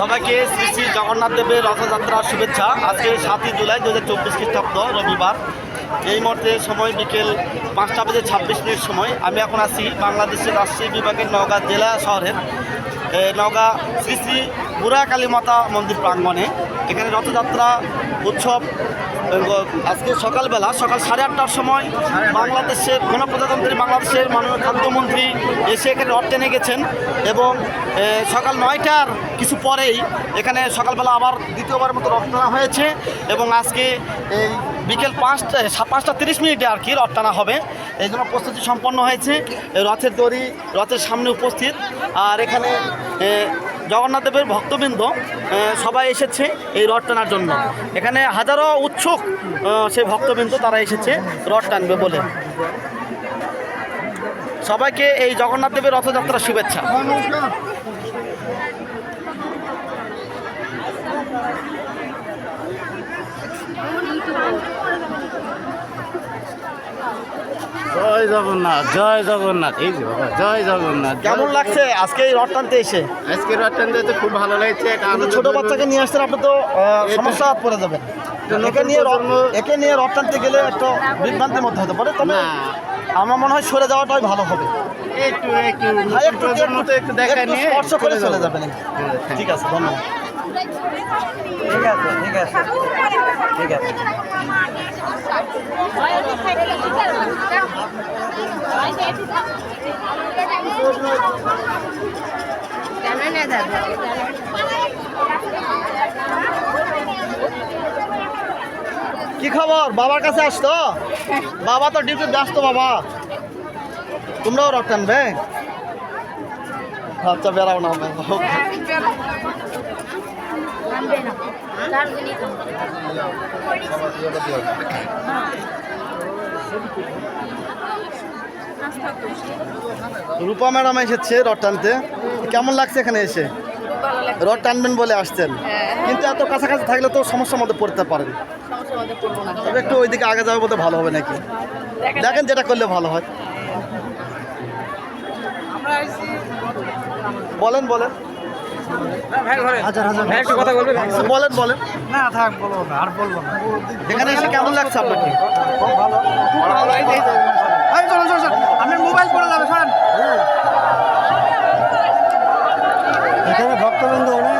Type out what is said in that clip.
সবাইকে শ্রী শ্রী জগন্নাথ দেবের রথযাত্রার শুভেচ্ছা। আজকে 7ই জুলাই 2024 খ্রিস্টাব্দ রবিবার। এই মুহূর্তে সময় বিকেল 5:26 সময়। আমি এখন আছি বাংলাদেশের রাজশাহী বিভাগের নওগাঁ জেলা শহরের নওগাঁ শ্রী শ্রী বুড়া কালী মাতা মন্দির প্রাঙ্গণে। এখানে রথযাত্রা উৎসব আজকে সকাল 8:30টার সময় বাংলাদেশের গণপ্রজাতন্ত্রী বাংলাদেশের মাননীয় খাদ্যমন্ত্রী এসে এখানে রথ টেনে গেছেন এবং সকাল 9টার কিছু পরেই এখানে সকালবেলা আবার দ্বিতীয়বার মতো রথ টানা হয়েছে এবং আজকে এই বিকেল 5:30 আর কি রথ টানা হবে। এই জন্য প্রস্তুতি সম্পন্ন হয়েছে। রথের দড়ি রথের সামনে উপস্থিত, আর এখানে জগন্নাথ দেবের ভক্তবৃন্দ সবাই এসেছে এই রথ টানার জন্য। এখানে হাজারো উৎসুক সেই ভক্তবৃন্দ তারা এসেছে রথ টানবে বলে। সবাইকে এই জগন্নাথ দেবের রথযাত্রার শুভেচ্ছা। জয় জগন্নাথ, জয় জগন্নাথ। এই যে বাবা, জয় জগন্নাথ। কেমন লাগছে আজকে এই রথ টানতে এসে? আজকে রথ টানতে তো খুব ভালো লাগছে। ছোট বাচ্চাকে নিয়ে আসছেন, আপনি তো সমস্যা পড়ে যাবেন। একে নিয়ে রথ টানতে গেলে একটা বিভ্রান্তির মধ্যে হতে পারে। তবে আমার মনে হয় সরে যাওয়াটাই ভালো হবে। একটু দেখা নিয়ে স্পর্শ করে চলে যাবেন। ঠিক আছে, ধন্যবাদ। ঠিক আছে, ঠিক আছে, ঠিক আছে। কি খবর? বাবার কাছে আসতো? বাবা তো ডিউটি ব্যস্ত। বাবা তোমরাও রথ টানবে? আচ্ছা, বেড়াও না। রূপা ম্যাডাম এসেছে রথ টানতে। কেমন লাগছে এখানে এসে? রথ টানবেন বলে আসছেন, কিন্তু এত কাছাকাছি থাকলে তো সমস্যার মধ্যে পড়তে পারেন। তবে একটু ওইদিকে আগে যাওয়ার মধ্যে ভালো হবে নাকি? দেখেন যেটা করলে ভালো হয়। বলেন বলেন বলেন বলেন। না থাক, বলবো না, আর বলবো না। এখানে এসে কেমন লাগছে আপনাকে? আপনার মোবাইল পড়ে যাবে, সরেন। এখানে ভক্তবৃন্দ অনেক